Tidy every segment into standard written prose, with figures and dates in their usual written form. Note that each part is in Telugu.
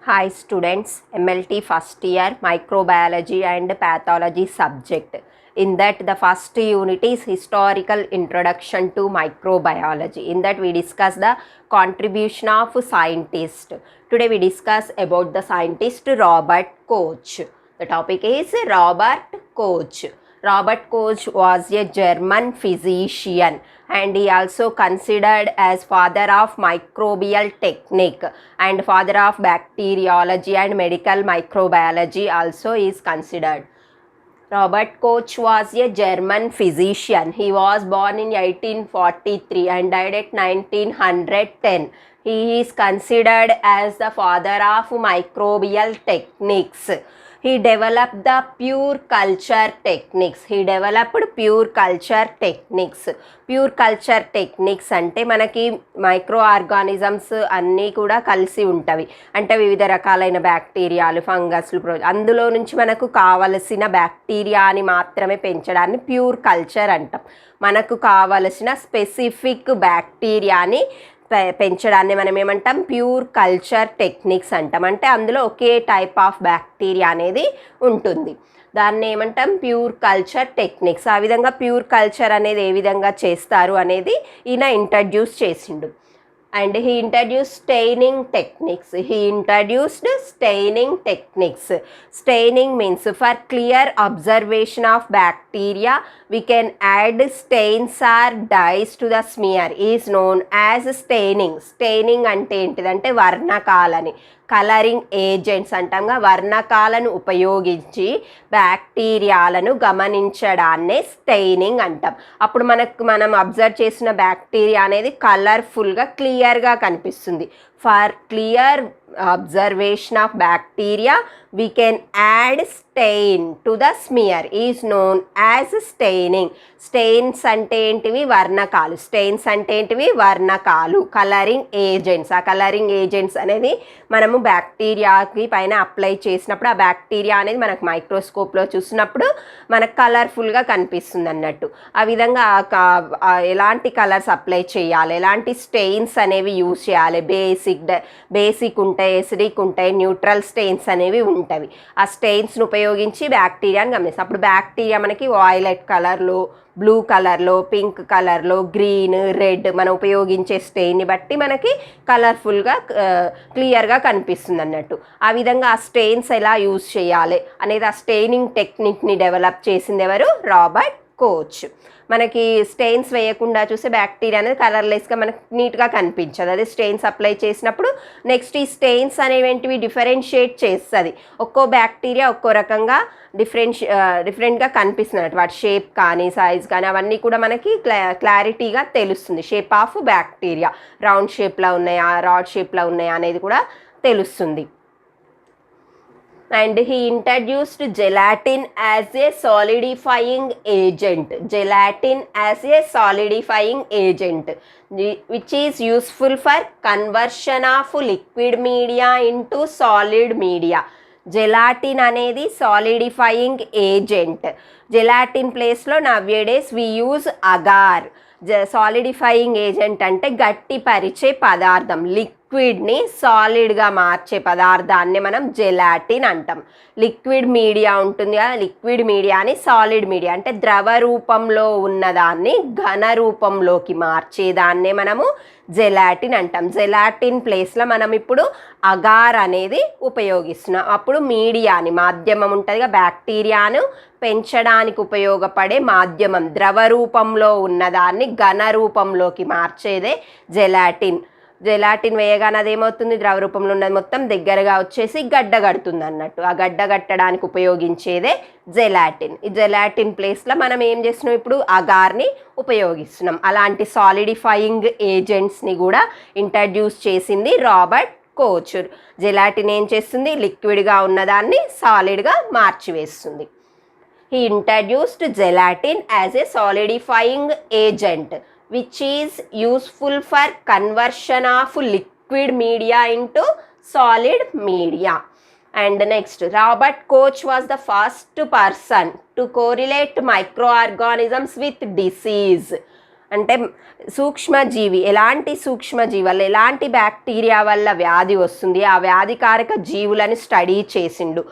Hi students, MLT first year microbiology and pathology subject. In that the first unit is historical introduction to microbiology. In that we discuss the contribution of scientist. Today we discuss about the scientist Robert Koch. The topic is Robert Koch. Robert Koch was a German physician and he also considered as father of microbial technique and father of bacteriology and medical microbiology also is considered. Robert Koch was a German physician. He was born in 1843 and died at 1910. He is considered as the father of microbial techniques. He developed the pure culture techniques. Pure culture techniques అంటే మనకి మైక్రో ఆర్గానిజమ్స్ అన్నీ కూడా కలిసి ఉంటవి. అంటే వివిధ రకాలైన బ్యాక్టీరియాలు, ఫంగస్లు, అందులో నుంచి మనకు కావలసిన బ్యాక్టీరియాని మాత్రమే పెంచడాన్ని ప్యూర్ కల్చర్ అంటాం. మనకు కావలసిన స్పెసిఫిక్ బ్యాక్టీరియాని పెంచడాన్ని మనం ఏమంటాం, ప్యూర్ కల్చర్ టెక్నిక్స్ అంటాం. అంటే అందులో ఒకే టైప్ ఆఫ్ బ్యాక్టీరియా అనేది ఉంటుంది, దాన్ని ఏమంటాం ప్యూర్ కల్చర్ టెక్నిక్స్. ఆ విధంగా ప్యూర్ కల్చర్ అనేది ఏ విధంగా చేస్తారు అనేది ఈయన ఇంట్రడ్యూస్ చేసిండు. And he introduced staining techniques. Staining means for clear observation of bacteria we can add stains or dyes to the smear is known as staining. Staining అంటే ఏంటిదంటే వర్ణకాలని, కలరింగ్ ఏజెంట్స్ అంటాంగా, వర్ణకాలను ఉపయోగించి బ్యాక్టీరియాలను గమనించడాన్నే స్టెయినింగ్ అంటాం. అప్పుడు మనం అబ్జర్వ్ చేసిన బ్యాక్టీరియా అనేది కలర్ఫుల్గా క్లియర్గా కనిపిస్తుంది. For clear observation of bacteria we can add stain to the smear is known as staining. Stains అంటే ఏంటివి? వర్ణకాలు. స్టెయిన్స్ అంటే ఏంటివి? వర్ణకాలు, కలరింగ్ ఏజెంట్స్. ఆ కలరింగ్ ఏజెంట్స్ అనేది మనము బ్యాక్టీరియాకి పైన అప్లై చేసినప్పుడు ఆ బ్యాక్టీరియా అనేది మనకు మైక్రోస్కోప్లో చూసినప్పుడు మనకు కలర్ఫుల్గా కనిపిస్తుంది అన్నట్టు. ఆ విధంగా ఎలాంటి కలర్స్ అప్లై చేయాలి, ఎలాంటి స్టెయిన్స్ అనేవి యూజ్ చేయాలి, బేసిక్ ఉంటాయి, ఎసిడిక్ ఉంటాయి, న్యూట్రల్ స్టెయిన్స్ అనేవి ఉంటవి. ఆ స్టెయిన్స్ను ఉపయోగించి బ్యాక్టీరియాని గమనిస్తాం. అప్పుడు బ్యాక్టీరియా మనకి వాయిలెట్ కలర్లో, బ్లూ కలర్లో, పింక్ కలర్లో, గ్రీన్, రెడ్ మనం ఉపయోగించే స్టెయిన్ని బట్టి మనకి కలర్ఫుల్గా క్లియర్గా కనిపిస్తుంది అన్నట్టు. ఆ విధంగా ఆ స్టెయిన్స్ ఎలా యూజ్ చేయాలి అనేది, ఆ స్టెయినింగ్ టెక్నిక్ని డెవలప్ చేసింది ఎవరు? Robert coach. మనకి స్టెయిన్స్ వేయకుండా చూస్తే బ్యాక్టీరియా అనేది కలర్లెస్గా మనకు నీట్గా కనిపించదు. అదే స్టెయిన్స్ అప్లై చేసినప్పుడు నెక్స్ట్ ఈ స్టెయిన్స్ అనేవి డిఫరెన్షియేట్ చేస్తుంది. ఒక్కో బ్యాక్టీరియా ఒక్కో రకంగా డిఫరెంట్గా కనిపిస్తుంది. వాటి షేప్ కానీ సైజ్ కానీ అవన్నీ కూడా మనకి క్లారిటీగా తెలుస్తుంది. షేప్ ఆఫ్ బ్యాక్టీరియా రౌండ్ షేప్లో ఉన్నాయా, రాడ్ షేప్లో ఉన్నాయా అనేది కూడా తెలుస్తుంది. And he introduced gelatin as a solidifying agent. Which is useful for conversion of liquid media into solid media. Gelatin అనేది సాలిడిఫైయింగ్ ఏజెంట్. జెలాటిన్ ప్లేస్లో nowadays we use agar. Solidifying agent అంటే గట్టిపరిచే పదార్థం, లిక్విడ్ని సాలిడ్గా మార్చే పదార్థాన్ని మనం జెలాటిన్ అంటాం. లిక్విడ్ మీడియా ఉంటుంది కదా, లిక్విడ్ మీడియాని సాలిడ్ మీడియా అంటే ద్రవ రూపంలో ఉన్నదాన్ని ఘన రూపంలోకి మార్చేదాన్నే మనము జెలాటిన్ అంటాం. జెలాటిన్ ప్లేస్లో మనం ఇప్పుడు అగార్ అనేది ఉపయోగిస్తున్నాం. అప్పుడు మీడియాని, మాధ్యమం ఉంటుందిగా, బ్యాక్టీరియాను పెంచడానికి ఉపయోగపడే మాధ్యమం, ద్రవ రూపంలో ఉన్నదాన్ని ఘన రూపంలోకి మార్చేదే జెలాటిన్. జెలాటిన్ వేయగానే అదేమవుతుంది? ద్రవ రూపంలో ఉన్నది మొత్తం దగ్గరగా వచ్చేసి గడ్డ కడుతుంది అన్నట్టు. ఆ గడ్డ కట్టడానికి ఉపయోగించేదే జెలాటిన్. ఈ జెలాటిన్ ప్లేస్లో మనం ఏం చేస్తున్నాం? ఇప్పుడు అగార్ని ఉపయోగిస్తున్నాం. అలాంటి సాలిడిఫైయింగ్ ఏజెంట్స్ని కూడా ఇంట్రడ్యూస్ చేసింది రాబర్ట్ కోచ్. జెలాటిన్ ఏం చేస్తుంది? లిక్విడ్గా ఉన్నదాన్ని సాలిడ్గా మార్చివేస్తుంది. He introduced gelatin as a solidifying agent which is useful for conversion of liquid media into solid media. And next, Robert Koch was the first person to correlate microorganisms with disease. అంటే సూక్ష్మజీవి, ఎలాంటి సూక్ష్మజీవి వల్ల, ఎలాంటి బ్యాక్టీరియా వల్ల వ్యాధి వస్తుంది, ఆ వ్యాధికారక జీవులను స్టడీ చేసిండు.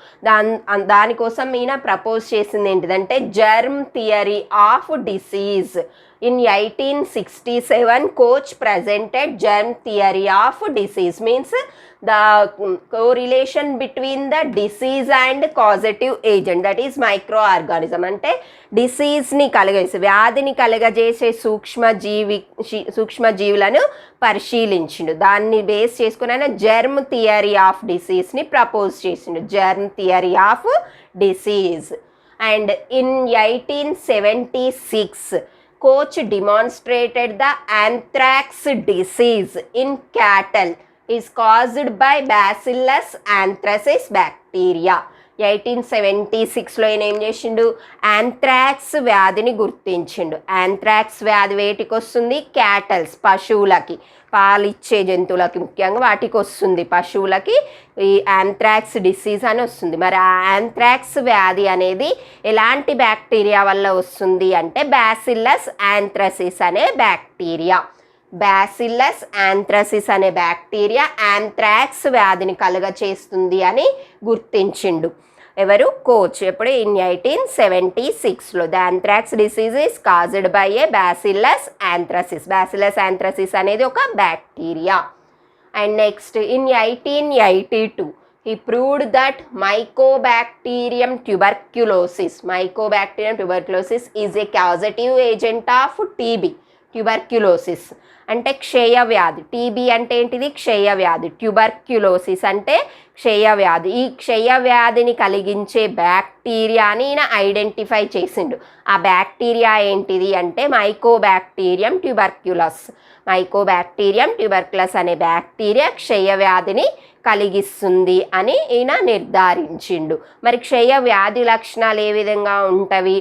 దానికోసం ఈయన ప్రపోజ్ చేసింది ఏంటిదంటే germ theory of disease. In 1867, Koch presented germ theory of disease, means the correlation between the disease and causative agent, that is microorganism. అంటే డిసీజ్ని కలగజేసే, వ్యాధిని కలగజేసే సూక్ష్మజీవులను పరిశీలించిండు. దాన్ని బేస్ చేసుకుని ఆయన జర్మ్ థియరీ ఆఫ్ డిసీజ్ని ప్రపోజ్ చేసిండు, germ theory of disease. And in 1876 Koch demonstrated the anthrax disease in cattle is caused by Bacillus anthracis bacteria. 1876లో ఈయన ఏం చేసిండు, యాంథ్రాక్స్ వ్యాధిని గుర్తించిండు. యాంథ్రాక్స్ వ్యాధి వేటికి వస్తుంది, క్యాటల్స్, పశువులకి, పాలిచ్చే జంతువులకి, ముఖ్యంగా వాటికి వస్తుంది, పశువులకి ఈ యాంథ్రాక్స్ డిసీజ్ అని వస్తుంది. మరి ఆ యాంథ్రాక్స్ వ్యాధి అనేది ఎలాంటి బ్యాక్టీరియా వల్ల వస్తుంది అంటే బ్యాసిల్లస్ యాంథ్రసిస్ అనే బ్యాక్టీరియా. బ్యాసిల్లస్ యాంథ్రసిస్ అనే బ్యాక్టీరియా యాంథ్రాక్స్ వ్యాధిని కలుగచేస్తుంది అని గుర్తించిండు. ఎవరు, కోచ్. ఎప్పుడు, ఇన్ 1876లో. The anthrax disease is caused by a bacillus anthracis. Bacillus anthracis అనేది ఒక bacteria. And next in 1882 he proved that Mycobacterium tuberculosis is a causative agent of TB. Tuberculosis అంటే క్షయవ్యాధి. టీబీ అంటే ఏంటిది, క్షయవ్యాధి. ట్యూబర్క్యులోసిస్ అంటే క్షయవ్యాధి. ఈ క్షయవ్యాధిని కలిగించే బ్యాక్టీరియాని ఈయన ఐడెంటిఫై చేసిండు. ఆ బ్యాక్టీరియా ఏంటిది అంటే మైకోబాక్టీరియం ట్యూబర్క్యులస్. మైకోబాక్టీరియం ట్యూబర్క్యులస్ అనే బ్యాక్టీరియా క్షయవ్యాధిని కలిగిస్తుంది అని ఈయన నిర్ధారించిండు. మరి క్షయ వ్యాధి లక్షణాలు ఏ విధంగా ఉంటవి,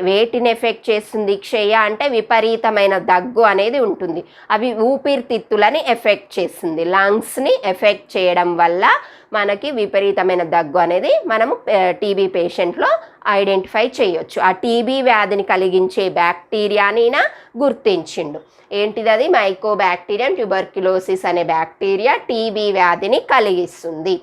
వేటిని ఎఫెక్ట్ చేస్తుంది? క్షయ అంటే విపరీతమైన దగ్గు అనేది ఉంటుంది, అవి ఊపిరితిత్తులని ఎఫెక్ట్ చేస్తుంది, లంగ్స్ని ఎఫెక్ట్ చేయడం వల్ల మనకి విపరీతమైన దగ్గు అనేది మనము టీబీ పేషెంట్లో ఐడెంటిఫై చేయొచ్చు. ఆ టీబీ వ్యాధిని కలిగించే బ్యాక్టీరియాని గుర్తించిండు. ఏంటిది అది? మైకోబాక్టీరియం ట్యూబర్క్యులోసిస్ అనే బ్యాక్టీరియా టీబీ వ్యాధిని కలిగిస్తుంది.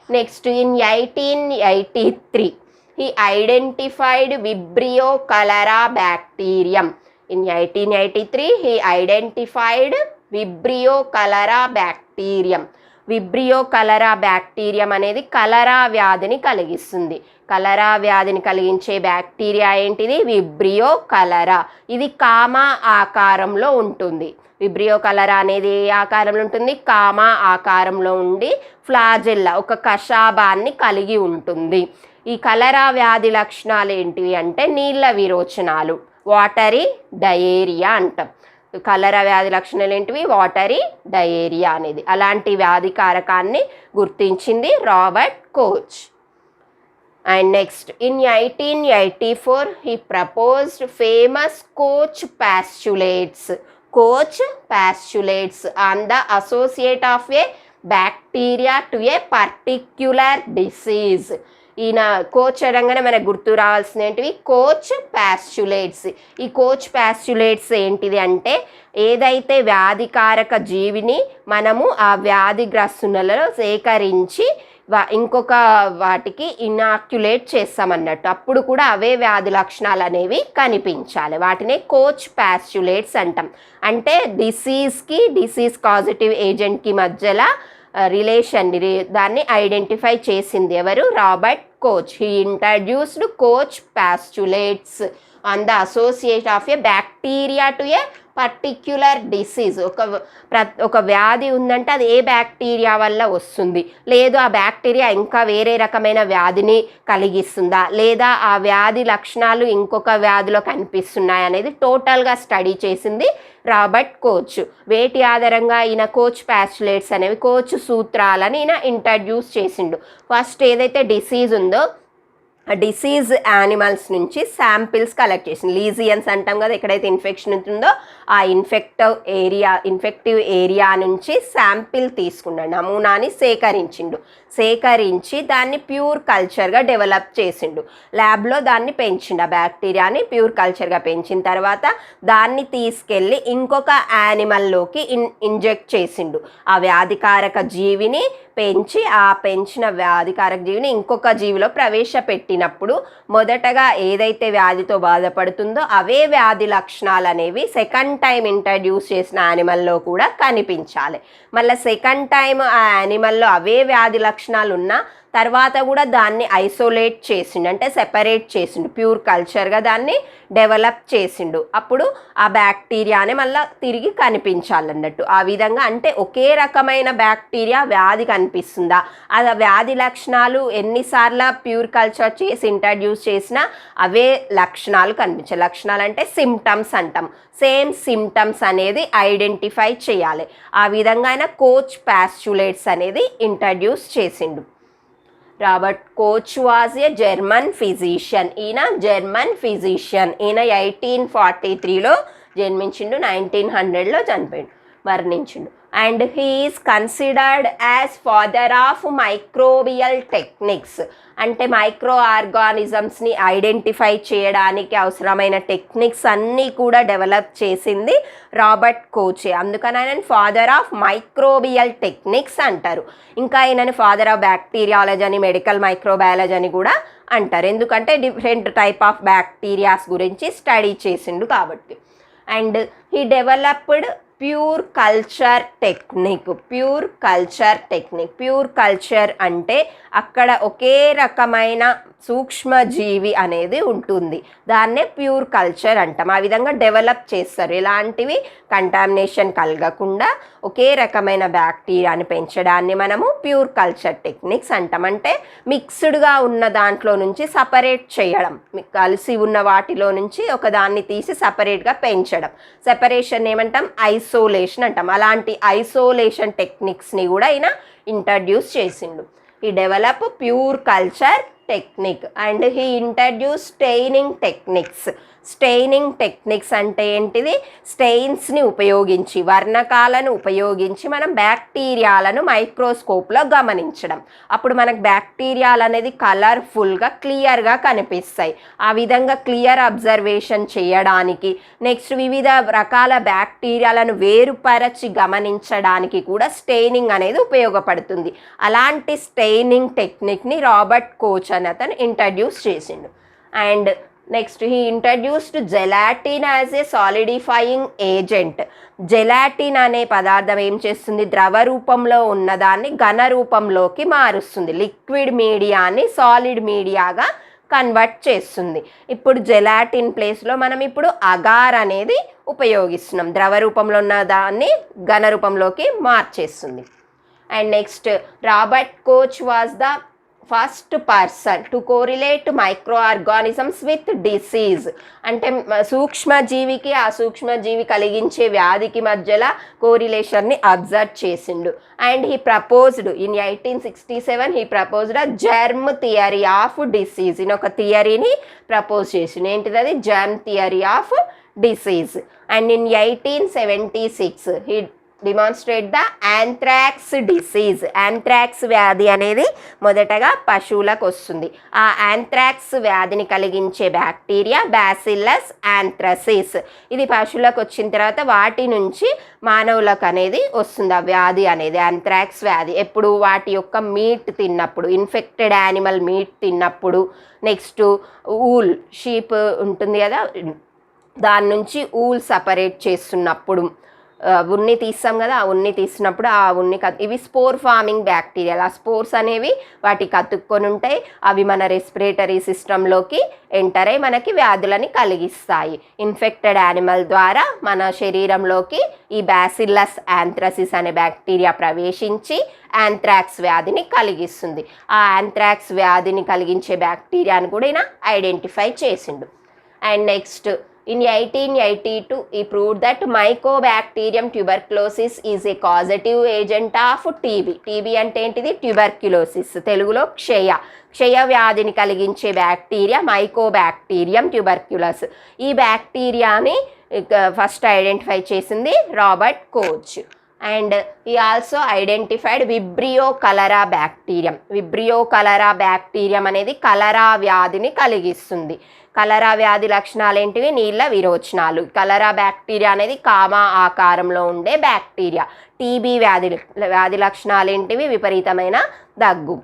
Next in 1883 he identified Vibrio cholera bacterium. In 1883 he identified Vibrio cholera bacterium. Vibrio cholera bacterium అనేది కలరా వ్యాధిని కలిగిస్తుంది. కలరా వ్యాధిని కలిగించే బ్యాక్టీరియా ఏంటిది? Vibrio cholera. ఇది కామా ఆకారంలో ఉంటుంది. విబ్రియో కలరా అనేది ఏ ఆకారంలో ఉంటుంది? కామా ఆకారంలో ఉండి ఫ్లాజెల్లా, ఒక కషాబాన్ని కలిగి ఉంటుంది. ఈ కలరా వ్యాధి లక్షణాలు ఏంటివి అంటే నీళ్ళ విరోచనాలు, వాటరీ డయేరియా అంటాం. కలరా వ్యాధి లక్షణాలు ఏంటివి? వాటరీ డయేరియా అనేది. అలాంటి వ్యాధి కారకాన్ని గుర్తించింది Robert Koch. And next in 1884 he proposed famous Koch postulates. Koch postulates on the associate of a bacteria to a particular disease. ఈయన కోచ్ అనగానే మనకు గుర్తు రావాల్సిన ఏంటివి? కోచ్ పాస్చులేట్స్. ఈ కోచ్ పాస్చులేట్స్ ఏంటిది అంటే ఏదైతే వ్యాధికారక జీవిని మనము ఆ వ్యాధిగ్రస్తులలో సేకరించి ఇంకొక వాటికి ఇనాక్యులేట్ చేస్తామన్నట్టు, అప్పుడు కూడా అవే వ్యాధి లక్షణాలు అనేవి కనిపించాలి. వాటినే కోచ్ పాస్చులేట్స్ అంటాం. అంటే డిసీజ్కి, డిసీజ్ కాజిటివ్ ఏజెంట్కి మధ్యలో రిలేషన్, దాన్ని ఐడెంటిఫై చేసింది ఎవరు? Robert Koch. He introduced Koch postulates on the associate of a bacteria to a particular disease. ఒక వ్యాధి ఉందంటే అది ఏ బ్యాక్టీరియా వల్ల వస్తుంది, లేదు ఆ బ్యాక్టీరియా ఇంకా వేరే రకమైన వ్యాధిని కలిగిస్తుందా, లేదా ఆ వ్యాధి లక్షణాలు ఇంకొక వ్యాధిలో కనిపిస్తున్నాయి అనేది టోటల్గా స్టడీ చేసింది రాబర్ట్ కోచ్. వేటి ఆధారంగా ఈయన కోచ్ పాస్చులేట్స్ అనేవి, కోచ్ సూత్రాలని ఈయన ఇంట్రడ్యూస్ చేసిండు. ఫస్ట్ ఏదైతే డిసీజ్ ఉందో డిసీజ్ యానిమల్స్ నుంచి శాంపిల్స్ కలెక్ట్ చేసింది. లీజియన్స్ అంటాం కదా, ఎక్కడైతే ఇన్ఫెక్షన్ ఉంటుందో ఆ ఇన్ఫెక్టివ్ ఏరియా నుంచి శాంపిల్ తీసుకున్నాడు, నమూనాని సేకరించిండు. సేకరించి దాన్ని ప్యూర్ కల్చర్గా డెవలప్ చేసిండు. ల్యాబ్లో దాన్ని పెంచిండు. ఆ బ్యాక్టీరియాని ప్యూర్ కల్చర్గా పెంచిన తర్వాత దాన్ని తీసుకెళ్ళి ఇంకొక యానిమల్లోకి ఇంజెక్ట్ చేసిండు. ఆ వ్యాధికారక జీవిని పెంచి ఆ పెంచిన వ్యాధికారక జీవిని ఇంకొక జీవిలో ప్రవేశపెట్టినప్పుడు మొదటగా ఏదైతే వ్యాధితో బాధపడుతుందో అవే వ్యాధి లక్షణాలు అనేవి సెకండ్ టైం ఇంట్రడ్యూస్ చేసిన యానిమల్లో కూడా కనిపించాలి. మళ్ళీ సెకండ్ టైం ఆ యానిమల్లో అవే వ్యాధి లక్షణాలు ఉన్నా తర్వాత కూడా దాన్ని ఐసోలేట్ చేసిండు, అంటే సెపరేట్ చేసిండు, ప్యూర్ కల్చర్గా దాన్ని డెవలప్ చేసిండు. అప్పుడు ఆ బ్యాక్టీరియానే మళ్ళీ తిరిగి కనిపించాలన్నట్టు. ఆ విధంగా అంటే ఒకే రకమైన బ్యాక్టీరియా వ్యాధి కనిపిస్తుందా, ఆ వ్యాధి లక్షణాలు ఎన్నిసార్లు ప్యూర్ కల్చర్ చేసి ఇంట్రడ్యూస్ చేసినా అవే లక్షణాలు కనిపించాయి. లక్షణాలు అంటే సిమ్టమ్స్ అంటాం. సేమ్ సిమ్టమ్స్ అనేది ఐడెంటిఫై చేయాలి. ఆ విధంగా ఆయన కోచ్ పాస్చులేట్స్ అనేది ఇంట్రడ్యూస్ చేసిండు. Robert Koch was a German physician. ఈయన జర్మన్ ఫిజిషియన్. ఈయన 1843లో జన్మించిండు, 1900లో చనిపోయిండు, మరణించిండు. And he is considered as father of microbial techniques. అంటే మైక్రో ఆర్గానిజమ్స్ని ఐడెంటిఫై చేయడానికి అవసరమైన టెక్నిక్స్ అన్నీ కూడా డెవలప్ చేసింది రాబర్ట్ కోచే. అందుకని ఆయనని ఫాదర్ ఆఫ్ మైక్రోబియల్ టెక్నిక్స్ అంటారు. ఇంకా ఆయనని ఫాదర్ ఆఫ్ బ్యాక్టీరియాలజీ అని, మెడికల్ మైక్రోబయాలజీ అని కూడా అంటారు. ఎందుకంటే డిఫరెంట్ టైప్ ఆఫ్ బ్యాక్టీరియాస్ గురించి స్టడీ చేసిండు కాబట్టి. And he developed pure culture technique. Pure culture technique, pure culture అంటే అక్కడ ఒకే రకమైన సూక్ష్మజీవి అనేది ఉంటుంది, దాన్నే ప్యూర్ కల్చర్ అంటాం. ఆ విధంగా డెవలప్ చేస్తారు. ఎలాంటివి కంటామినేషన్ కలగకుండా ఒకే రకమైన బ్యాక్టీరియాని పెంచడాన్ని మనము ప్యూర్ కల్చర్ టెక్నిక్స్ అంటాం. అంటే మిక్స్డ్గా ఉన్న దాంట్లో నుంచి సపరేట్ చేయడం, కలిసి ఉన్న వాటిలో నుంచి ఒకదాన్ని తీసి సపరేట్గా పెంచడం, సెపరేషన్ ఏమంటాం, ఐసోలేషన్ అంటాం. అలాంటి ఐసోలేషన్ టెక్నిక్స్ని కూడా ఆయన ఇంట్రడ్యూస్ చేసిండు. ఈ develop pure culture technique and he introduce staining techniques. Staining techniques అంటే ఏంటిది, స్టెయిన్స్ని ఉపయోగించి, వర్ణకాలను ఉపయోగించి మనం బ్యాక్టీరియాలను మైక్రోస్కోప్లో గమనించడం. అప్పుడు మనకు బ్యాక్టీరియాలు అనేది కలర్ఫుల్గా క్లియర్గా కనిపిస్తాయి. ఆ విధంగా క్లియర్ అబ్జర్వేషన్ చేయడానికి, నెక్స్ట్ వివిధ రకాల బ్యాక్టీరియాలను వేరుపరచి గమనించడానికి కూడా స్టెయినింగ్ అనేది ఉపయోగపడుతుంది. అలాంటి స్టెయినింగ్ టెక్నిక్ని రాబర్ట్ కోచ్ అని అతను ఇంట్రడ్యూస్ చేసిండు. And next he introduced gelatin as a solidifying agent. Gelatin అనే పదార్థం ఏం చేస్తుంది, ద్రవ రూపంలో ఉన్నదాన్ని ఘన రూపంలోకి మారుస్తుంది. లిక్విడ్ మీడియాని సాలిడ్ మీడియాగా కన్వర్ట్ చేస్తుంది. ఇప్పుడు జెలాటిన్ ప్లేస్లో మనం ఇప్పుడు అగార్ అనేది ఉపయోగిస్తున్నాం. ద్రవ రూపంలో ఉన్న దాన్ని ఘన రూపంలోకి మార్చేస్తుంది. And next Robert Koch was the first person to correlate micro organisms with disease. అంటే సూక్ష్మజీవికి ఆ సూక్ష్మజీవి కలిగించే వ్యాధికి మధ్యలో కోరిలేషన్ని అబ్జర్వ్ చేసిండు. And he proposed in 1867 he proposed a germ theory of disease. In ఒక థియరీని ప్రపోజ్ చేసిండు. ఏంటిది అది, germ theory of disease. And in 1876 he demonstrate the anthrax disease. Anthrax వ్యాధి అనేది మొదటగా పశువులకు వస్తుంది. ఆ యాంథ్రాక్స్ వ్యాధిని కలిగించే బ్యాక్టీరియా బ్యాసిల్లస్ యాంథ్రసిస్. ఇది పశువులకు వచ్చిన తర్వాత వాటి నుంచి మానవులకు అనేది వస్తుంది ఆ వ్యాధి అనేది, యాంథ్రాక్స్ వ్యాధి. ఎప్పుడు వాటి యొక్క మీట్ తిన్నప్పుడు, ఇన్ఫెక్టెడ్ యానిమల్ మీట్ తిన్నప్పుడు, నెక్స్ట్ ఊల్, షీప్ ఉంటుంది కదా, దాని నుంచి ఊల్ సపరేట్ చేస్తున్నప్పుడు, ఉన్ని తీస్తాం కదా, ఆ ఉన్ని తీసినప్పుడు ఆ ఉన్ని ఇవి స్పోర్ ఫార్మింగ్ బ్యాక్టీరియాలు. ఆ స్పోర్స్ అనేవి వాటికి అతుక్కొని ఉంటాయి. అవి మన రెస్పిరేటరీ సిస్టంలోకి ఎంటర్ అయ్యి మనకి వ్యాధులని కలిగిస్తాయి. ఇన్ఫెక్టెడ్ యానిమల్ ద్వారా మన శరీరంలోకి ఈ బ్యాసిల్లస్ యాంథ్రసిస్ అనే బ్యాక్టీరియా ప్రవేశించి యాంథ్రాక్స్ వ్యాధిని కలిగిస్తుంది. ఆ యాంథ్రాక్స్ వ్యాధిని కలిగించే బ్యాక్టీరియాని కూడా ఈయన ఐడెంటిఫై చేసిండు. And next in 1882 he proved that mycobacterium tuberculosis is a causative agent of TB. TB అంటే ఏంటిది, ట్యూబర్క్యులోసిస్, తెలుగులో క్షయ వ్యాధిని కలిగించే బ్యాక్టీరియా మైకోబాక్టీరియం ట్యూబర్క్యులస్. ఈ బ్యాక్టీరియాని ఫస్ట్ ఐడెంటిఫై చేసింది రాబర్ట్ కోచ్. అండ్ ఈ also identified Vibrio cholera bacterium. Vibrio cholera bacterium అనేది కలరా వ్యాధిని కలిగిస్తుంది. కలరా వ్యాధి లక్షణాలు ఏంటివి? నీళ్ళ విరోచనాలు. కలరా బ్యాక్టీరియా అనేది కామా ఆకారంలో ఉండే బ్యాక్టీరియా. టీబీ వ్యాధి లక్షణాలు ఏంటివి? విపరీతమైన దగ్గు.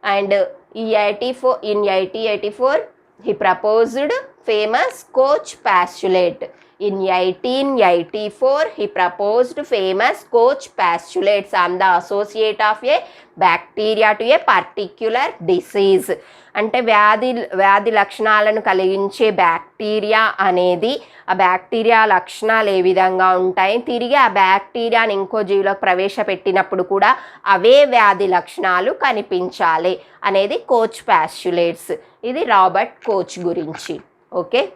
And in 1884 he proposed famous Koch postulate. In 1884 he proposed famous Koch postulates on the associate of a bacteria to a particular disease. అంటే వ్యాధి లక్షణాలను కలిగించే బ్యాక్టీరియా అనేది, ఆ బ్యాక్టీరియా లక్షణాలు ఏ విధంగా ఉంటాయి, తిరిగి ఆ బ్యాక్టీరియాని ఇంకో జీవిలోకి ప్రవేశపెట్టినప్పుడు కూడా అవే వ్యాధి లక్షణాలు కనిపించాలి అనేది కోచ్ పాస్టులేట్స్. ఇది రాబర్ట్ కోచ్ గురించి. ఓకే.